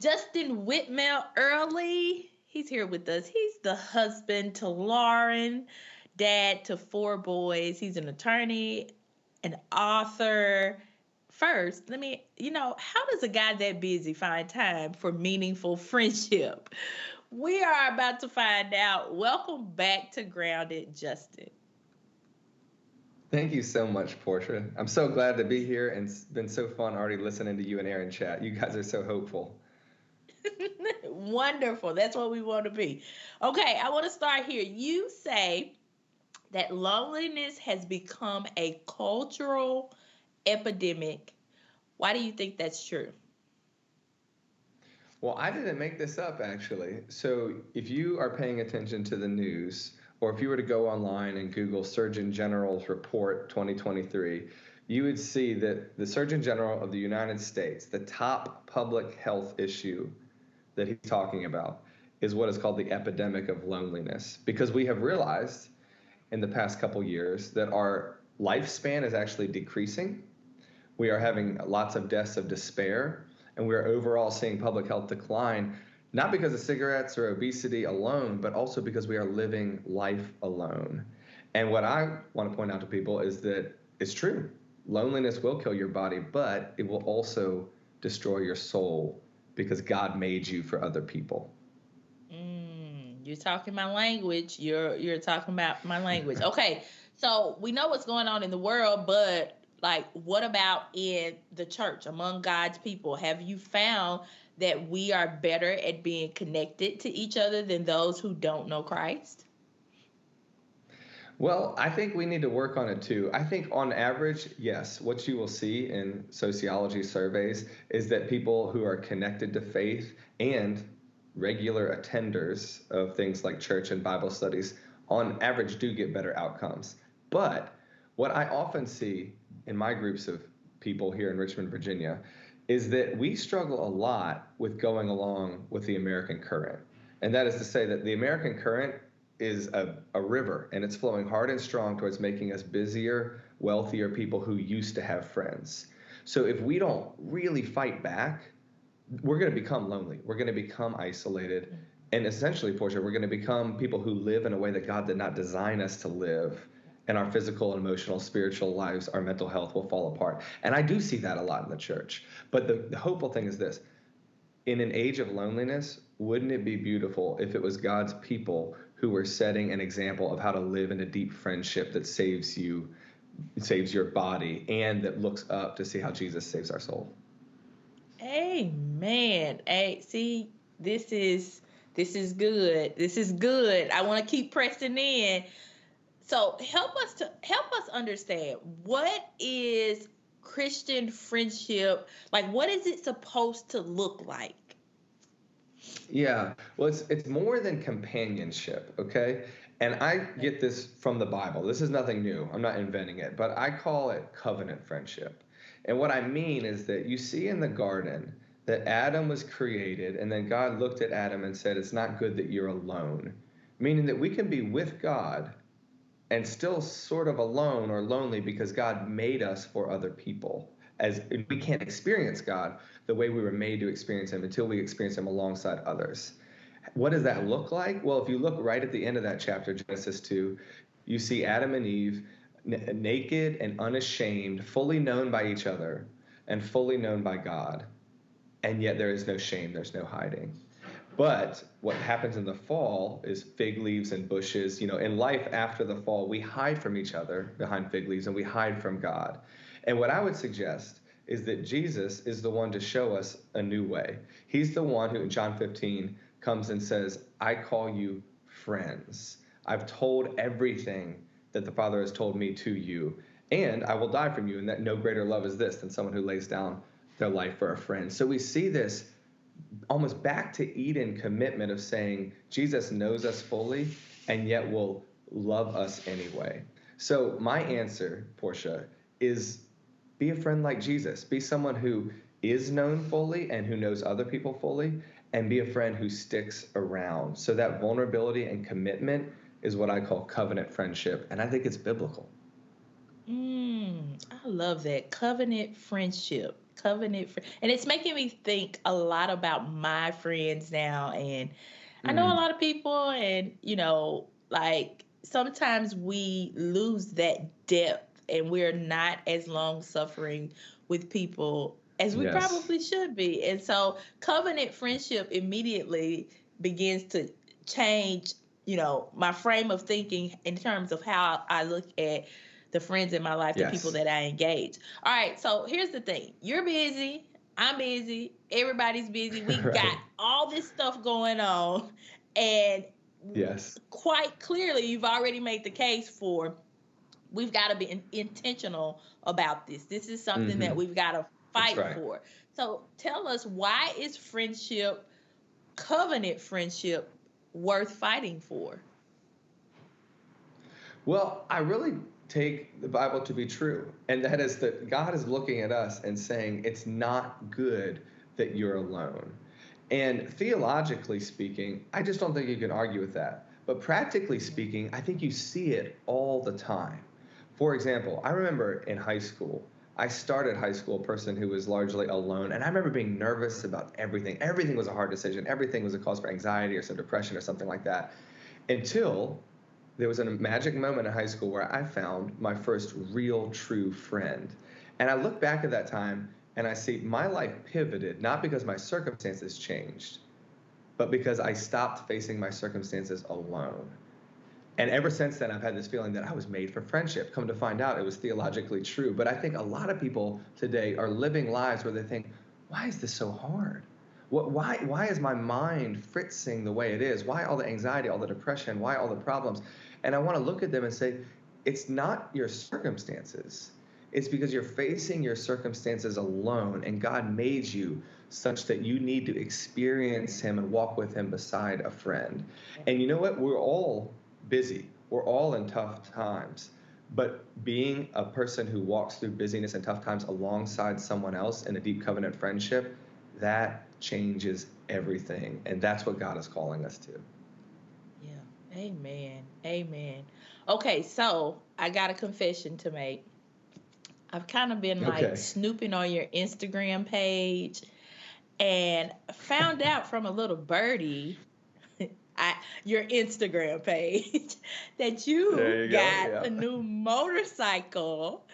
Justin Whitmel Earley. He's here with us. He's the husband to Lauren, dad to four boys. He's an attorney, an author. First, how does a guy that busy find time for meaningful friendship? We are about to find out. Welcome back to Grounded, Justin. Thank you so much, Portia. I'm so glad to be here, and it's been so fun already listening to you and Aaron chat. You guys are so hopeful. Wonderful. That's what we want to be. Okay, I want to start here. You say that loneliness has become a cultural epidemic. Why do you think that's true? Well, I didn't make this up, actually. So if you are paying attention to the news, or if you were to go online and Google Surgeon General's report 2023, you would see that the Surgeon General of the United States, the top public health issue that he's talking about, is what is called the epidemic of loneliness. Because we have realized in the past couple years that our lifespan is actually decreasing. We are having lots of deaths of despair, and we are overall seeing public health decline, not because of cigarettes or obesity alone, but also because we are living life alone. And what I want to point out to people is that it's true. Loneliness will kill your body, but it will also destroy your soul because God made you for other people. You're talking my language. You're talking about my language. Okay, so we know what's going on in the world, but like, what about in the church among God's people? Have you found that we are better at being connected to each other than those who don't know Christ? Well, I think we need to work on it too. I think on average, yes, what you will see in sociology surveys is that people who are connected to faith and regular attenders of things like church and Bible studies on average do get better outcomes. But what I often see in my groups of people here in Richmond, Virginia, is that we struggle a lot with going along with the American current. And that is to say that the American current is a river, and it's flowing hard and strong towards making us busier, wealthier people who used to have friends. So if we don't really fight back, we're going to become lonely. We're going to become isolated. And essentially, Portia, we're going to become people who live in a way that God did not design us to live. And our physical, emotional, spiritual lives, our mental health will fall apart. And I do see that a lot in the church. But the hopeful thing is this: in an age of loneliness, wouldn't it be beautiful if it was God's people who were setting an example of how to live in a deep friendship that saves you, saves your body, and that looks up to see how Jesus saves our soul? Amen. Hey, see, this is good. This is good. I want to keep pressing in. So help us understand, what is Christian friendship like? What is it supposed to look like? Yeah, well, it's more than companionship, okay? And I get this from the Bible. This is nothing new. I'm not inventing it, but I call it covenant friendship. And what I mean is that you see in the garden that Adam was created, and then God looked at Adam and said, "It's not good that you're alone." Meaning that we can be with God and still sort of alone or lonely because God made us for other people. As we can't experience God the way we were made to experience Him until we experience Him alongside others. What does that look like? Well, if you look right at the end of that chapter, Genesis 2, you see Adam and Eve naked and unashamed, fully known by each other and fully known by God. And yet there is no shame, there's no hiding. But what happens in the fall is fig leaves and bushes. You know, in life after the fall, we hide from each other behind fig leaves and we hide from God. And what I would suggest is that Jesus is the one to show us a new way. He's the one who in John 15 comes and says, "I call you friends. I've told everything that the Father has told me to you, and I will die from you, and that no greater love is this than someone who lays down their life for a friend." So we see this almost back to Eden commitment of saying Jesus knows us fully and yet will love us anyway. So my answer, Portia, is be a friend like Jesus. Be someone who is known fully and who knows other people fully, and be a friend who sticks around. So that vulnerability and commitment is what I call covenant friendship, and I think it's biblical. I love that covenant friendship. And it's making me think a lot about my friends now. And I know a Mm, lot of people, and like sometimes we lose that depth, and we're not as long suffering with people as we yes. probably should be. And so covenant friendship immediately begins to change, my frame of thinking in terms of how I look at the friends in my life, the people Yes. that I engage. All right, so here's the thing. You're busy, I'm busy, everybody's busy. We got Right. all this stuff going on, and Yes. quite clearly you've already made the case for we've got to be intentional about this. This is something that Hmm. we've got to That's fight right. for. So tell us, why is friendship, covenant friendship, worth fighting for? Well, I really take the Bible to be true, and that is that God is looking at us and saying it's not good that you're alone. And theologically speaking, I just don't think you can argue with that. But practically speaking, I think you see it all the time. For example, I remember in high school, I started high school a person who was largely alone, and I remember being nervous about everything. Everything was a hard decision. Everything was a cause for anxiety or some depression or something like that. Until there was a magic moment in high school where I found my first real, true friend. And I look back at that time and I see my life pivoted, not because my circumstances changed, but because I stopped facing my circumstances alone. And ever since then, I've had this feeling that I was made for friendship. Come to find out, it was theologically true. But I think a lot of people today are living lives where they think, why is this so hard? Why is my mind fritzing the way it is? Why all the anxiety, all the depression? Why all the problems? And I want to look at them and say, it's not your circumstances. It's because you're facing your circumstances alone, and God made you such that you need to experience Him and walk with Him beside a friend. And you know what? We're all busy. We're all in tough times. But being a person who walks through busyness and tough times alongside someone else in a deep covenant friendship, that changes everything. And that's what God is calling us to. Yeah. Amen. Amen. Okay, so I got a confession to make. I've kind of been like Okay. snooping on your Instagram page and found out from a little birdie, I, your Instagram page, that you There you go. got a Yeah. new motorcycle,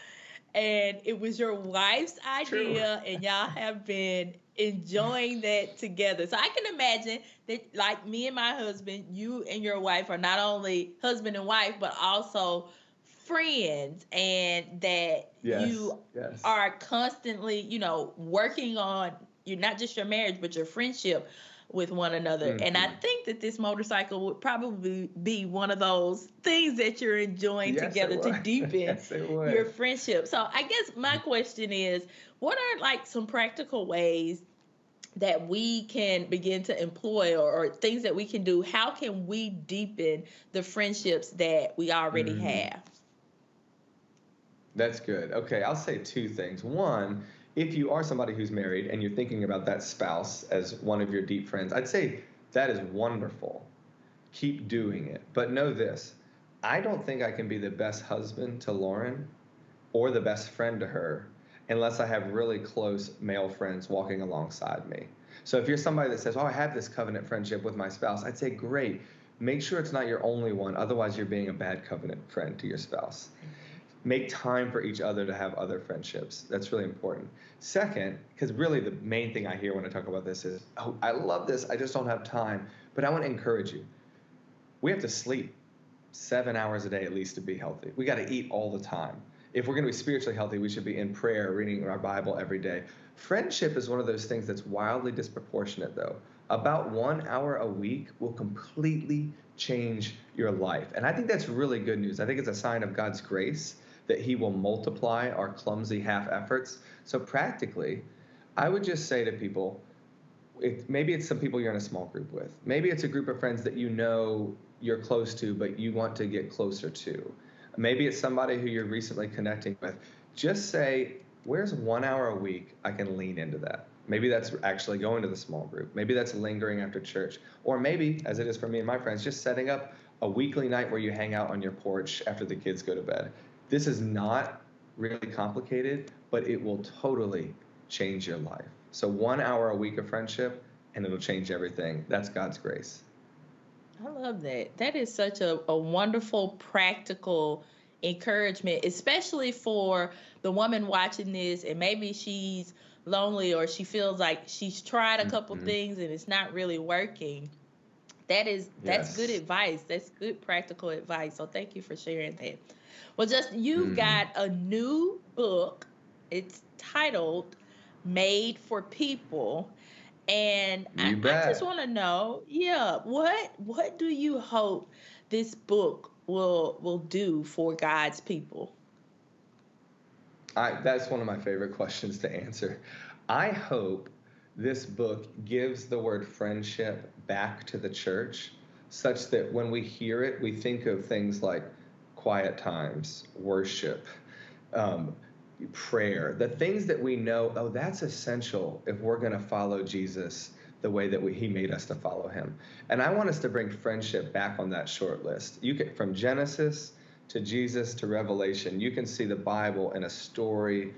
and it was your wife's True. idea, and y'all have been enjoying that together. So I can imagine that, like me and my husband, you and your wife are not only husband and wife, but also friends, and that Yes. you Yes. are constantly, working on you, not just your marriage, but your friendship with one another. And I Hmm. think that this motorcycle would probably be one of those things that you're enjoying Yes, it together to would. deepen Yes, it your would. friendship. So I guess my question is, what are like some practical ways that we can begin to employ, or things that we can do? How can we deepen the friendships that we already Mm. have? That's good. Okay, I'll say two things. One, if you are somebody who's married and you're thinking about that spouse as one of your deep friends, I'd say that is wonderful. Keep doing it. But know this, I don't think I can be the best husband to Lauren or the best friend to her unless I have really close male friends walking alongside me. So if you're somebody that says, "Oh, I have this covenant friendship with my spouse," I'd say, "Great. Make sure it's not your only one. Otherwise, you're being a bad covenant friend to your spouse." Mhm. Make time for each other to have other friendships. That's really important. Second, because really the main thing I hear when I talk about this is, "Oh, I love this. I just don't have time." But I want to encourage you. We have to sleep 7 hours a day at least to be healthy. We got to eat all the time. If we're going to be spiritually healthy, we should be in prayer, reading our Bible every day. Friendship is one of those things that's wildly disproportionate, though. About 1 hour a week will completely change your life. And I think that's really good news. I think it's a sign of God's grace that He will multiply our clumsy half efforts. So, practically, I would just say to people, maybe it's some people you're in a small group with. Maybe it's a group of friends that you know you're close to, but you want to get closer to. Maybe it's somebody who you're recently connecting with. Just say, where's 1 hour a week I can lean into that? Maybe that's actually going to the small group. Maybe that's lingering after church. Or maybe, as it is for me and my friends, just setting up a weekly night where you hang out on your porch after the kids go to bed. This is not really complicated, but it will totally change your life. So 1 hour a week of friendship, and it'll change everything. That's God's grace. I love that. That is such a wonderful, practical encouragement, especially for the woman watching this and maybe she's lonely or she feels like she's tried a couple Mm-hmm. things and it's not really working. That's good Yes. advice. That's good practical advice. So thank you for sharing that. Well, just you've Mm. got a new book. It's titled Made for People. And I, You I just bet. want to know, yeah, what do you hope this book will do for God's people? That's one of my favorite questions to answer. I hope this book gives the word friendship back to the church such that when we hear it, we think of things like quiet times, worship, um, prayer, the things that we know, oh, that's essential if we're going to follow Jesus the way that he made us to follow him. And I want us to bring friendship back on that short list. You can, from Genesis to Jesus to Revelation, you can see the Bible in a story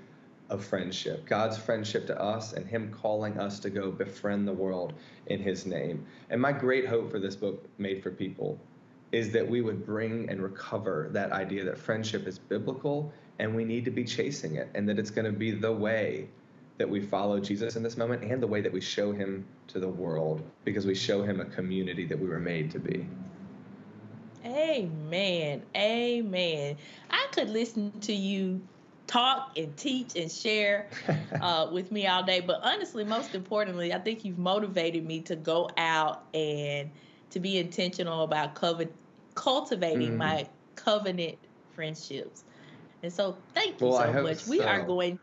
of friendship, God's friendship to us and him calling us to go befriend the world in his name. And my great hope for this book, Made for People, is that we would bring and recover that idea that friendship is biblical and we need to be chasing it, and that it's going to be the way that we follow Jesus in this moment and the way that we show him to the world, because we show him a community that we were made to be. Amen. Amen. I could listen to you talk and teach and share with me all day, but honestly, most importantly, I think you've motivated me to go out and to be intentional about cultivating Mm. my covenant friendships. And so, thank you Well, I so hope much. We are so. going.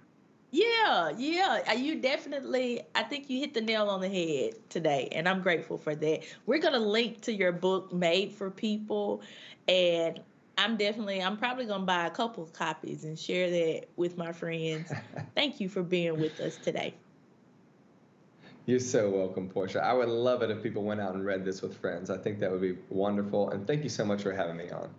Yeah, yeah. You definitely, I think you hit the nail on the head today, and I'm grateful for that. We're going to link to your book, Made for People, and I'm probably going to buy a couple of copies and share that with my friends. Thank you for being with us today. You're so welcome, Portia. I would love it if people went out and read this with friends. I think that would be wonderful. And thank you so much for having me on.